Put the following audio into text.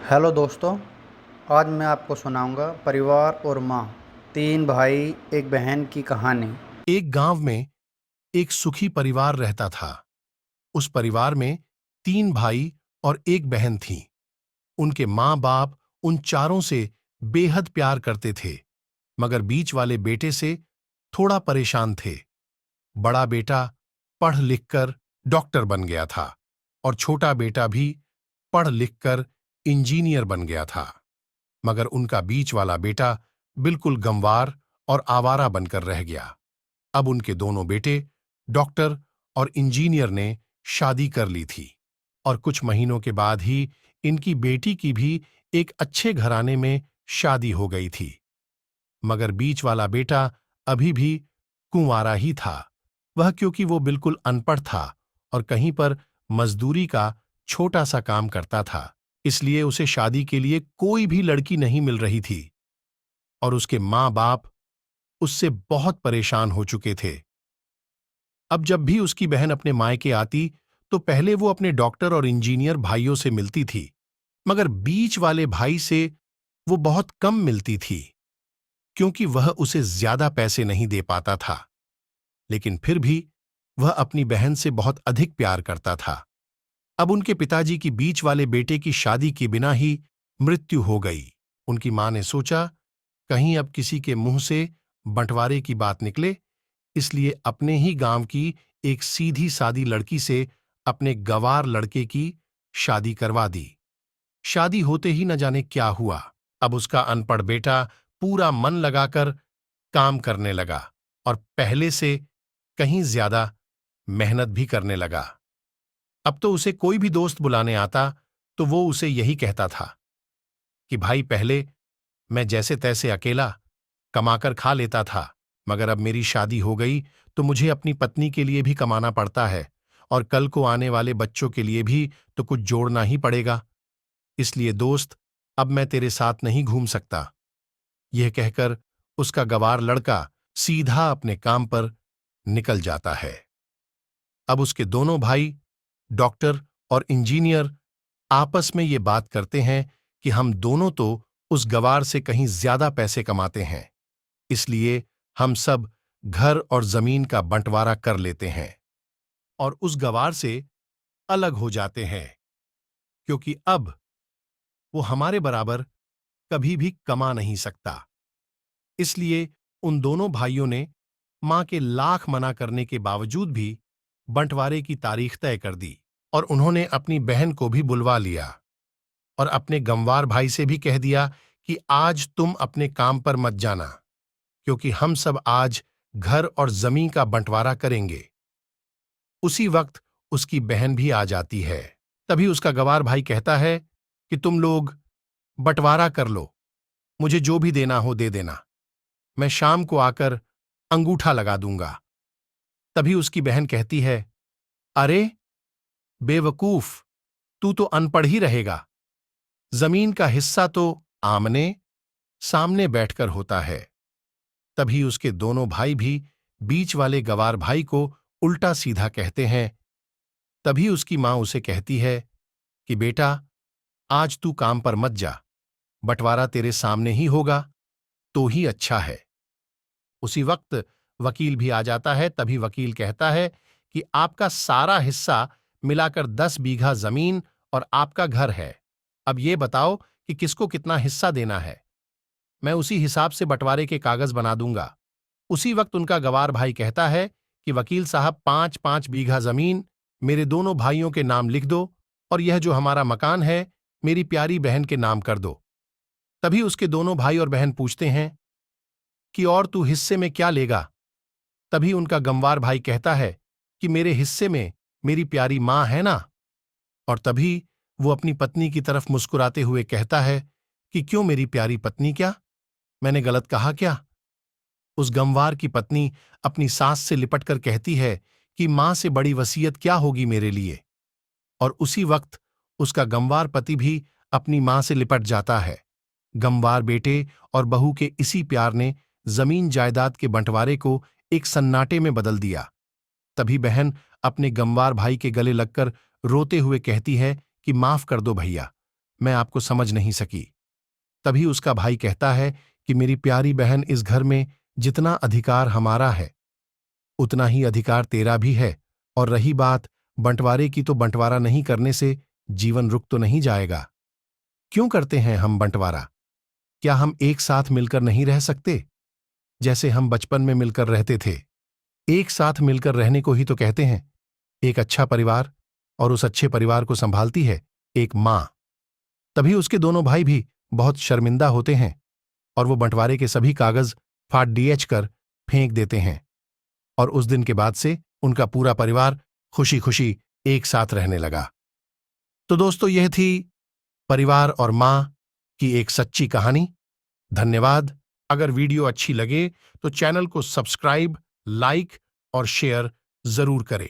Hello दोस्तों। आज मैं आपको सुनाऊंगा परिवार और माँ, तीन भाई एक बहन की कहानी। एक गांव में एक सुखी परिवार रहता था। उस परिवार में तीन भाई और एक बहन थी। उनके माँ बाप उन चारों से बेहद प्यार करते थे, मगर बीच वाले बेटे से थोड़ा परेशान थे। बड़ा बेटा पढ़ लिख कर डॉक्टर बन गया था और छोटा बेटा भी पढ़ लिख कर इंजीनियर बन गया था। मगर उनका बीच वाला बेटा बिल्कुल गंवार और आवारा बनकर रह गया। अब उनके दोनों बेटे डॉक्टर और इंजीनियर ने शादी कर ली थी और कुछ महीनों के बाद ही इनकी बेटी की भी एक अच्छे घराने में शादी हो गई थी। मगर बीच वाला बेटा अभी भी कुंवारा ही था। वह क्योंकि वो बिल्कुल अनपढ़ था और कहीं पर मजदूरी का छोटा सा काम करता था, इसलिए उसे शादी के लिए कोई भी लड़की नहीं मिल रही थी और उसके माँ बाप उससे बहुत परेशान हो चुके थे। अब जब भी उसकी बहन अपने मायके आती तो पहले वो अपने डॉक्टर और इंजीनियर भाइयों से मिलती थी, मगर बीच वाले भाई से वो बहुत कम मिलती थी क्योंकि वह उसे ज्यादा पैसे नहीं दे पाता था। लेकिन फिर भी वह अपनी बहन से बहुत अधिक प्यार करता था। अब उनके पिताजी की बीच वाले बेटे की शादी के बिना ही मृत्यु हो गई। उनकी मां ने सोचा कहीं अब किसी के मुंह से बंटवारे की बात निकले, इसलिए अपने ही गांव की एक सीधी सादी लड़की से अपने गंवार लड़के की शादी करवा दी। शादी होते ही न जाने क्या हुआ। अब उसका अनपढ़ बेटा पूरा मन लगाकर काम करने लगा और पहले से कहीं ज्यादा मेहनत भी करने लगा। अब तो उसे कोई भी दोस्त बुलाने आता तो वो उसे यही कहता था कि भाई, पहले मैं जैसे तैसे अकेला कमाकर खा लेता था, मगर अब मेरी शादी हो गई तो मुझे अपनी पत्नी के लिए भी कमाना पड़ता है और कल को आने वाले बच्चों के लिए भी तो कुछ जोड़ना ही पड़ेगा। इसलिए दोस्त, अब मैं तेरे साथ नहीं घूम सकता। यह कहकर उसका गंवार लड़का सीधा अपने काम पर निकल जाता है। अब उसके दोनों भाई डॉक्टर और इंजीनियर आपस में ये बात करते हैं कि हम दोनों तो उस गंवार से कहीं ज्यादा पैसे कमाते हैं, इसलिए हम सब घर और जमीन का बंटवारा कर लेते हैं और उस गंवार से अलग हो जाते हैं, क्योंकि अब वो हमारे बराबर कभी भी कमा नहीं सकता। इसलिए उन दोनों भाइयों ने मां के लाख मना करने के बावजूद भी बंटवारे की तारीख तय कर दी और उन्होंने अपनी बहन को भी बुलवा लिया और अपने गंवार भाई से भी कह दिया कि आज तुम अपने काम पर मत जाना, क्योंकि हम सब आज घर और जमीन का बंटवारा करेंगे। उसी वक्त उसकी बहन भी आ जाती है। तभी उसका गंवार भाई कहता है कि तुम लोग बंटवारा कर लो, मुझे जो भी देना हो दे देना, मैं शाम को आकर अंगूठा लगा दूंगा। तभी उसकी बहन कहती है, अरे बेवकूफ, तू तो अनपढ़ ही रहेगा। जमीन का हिस्सा तो आमने सामने बैठकर होता है। तभी उसके दोनों भाई भी बीच वाले गंवार भाई को उल्टा सीधा कहते हैं। तभी उसकी मां उसे कहती है कि बेटा, आज तू काम पर मत जा, बंटवारा तेरे सामने ही होगा तो ही अच्छा है। उसी वक्त वकील भी आ जाता है। तभी वकील कहता है कि आपका सारा हिस्सा मिलाकर 10 बीघा जमीन और आपका घर है। अब ये बताओ कि किसको कितना हिस्सा देना है। मैं उसी हिसाब से बंटवारे के कागज बना दूंगा। उसी वक्त उनका गंवार भाई कहता है कि वकील साहब, 5-5 बीघा जमीन मेरे दोनों भाइयों के नाम लिख दो और यह जो हमारा मकान है मेरी प्यारी बहन के नाम कर दो। तभी उसके दोनों भाई और बहन पूछते हैं कि और तू हिस्से में क्या लेगा। तभी उनका गंवार भाई कहता है कि मेरे हिस्से में मेरी प्यारी मां है ना। और तभी वो अपनी पत्नी की तरफ मुस्कुराते हुए कहता है कि क्यों मेरी प्यारी पत्नी, क्या मैंने गलत कहा क्या। उस गंवार की पत्नी अपनी सास से लिपटकर कहती है कि मां से बड़ी वसीयत क्या होगी मेरे लिए। और उसी वक्त उसका गंवार पति भी अपनी मां से लिपट जाता है। गंवार बेटे और बहू के इसी प्यार ने जमीन जायदाद के बंटवारे को एक सन्नाटे में बदल दिया। तभी बहन अपने गंवार भाई के गले लगकर रोते हुए कहती है कि माफ कर दो भैया, मैं आपको समझ नहीं सकी। तभी उसका भाई कहता है कि मेरी प्यारी बहन, इस घर में जितना अधिकार हमारा है उतना ही अधिकार तेरा भी है, और रही बात बंटवारे की, तो बंटवारा नहीं करने से जीवन रुक तो नहीं जाएगा। क्यों करते हैं हम बंटवारा? क्या हम एक साथ मिलकर नहीं रह सकते, जैसे हम बचपन में मिलकर रहते थे? एक साथ मिलकर रहने को ही तो कहते हैं एक अच्छा परिवार, और उस अच्छे परिवार को संभालती है एक मां। तभी उसके दोनों भाई भी बहुत शर्मिंदा होते हैं और वो बंटवारे के सभी कागज फाड़ डीएच कर फेंक देते हैं, और उस दिन के बाद से उनका पूरा परिवार खुशी खुशी एक साथ रहने लगा। तो दोस्तों, यह थी परिवार और मां की एक सच्ची कहानी। धन्यवाद। अगर वीडियो अच्छी लगे तो चैनल को सब्सक्राइब, लाइक और शेयर जरूर करें।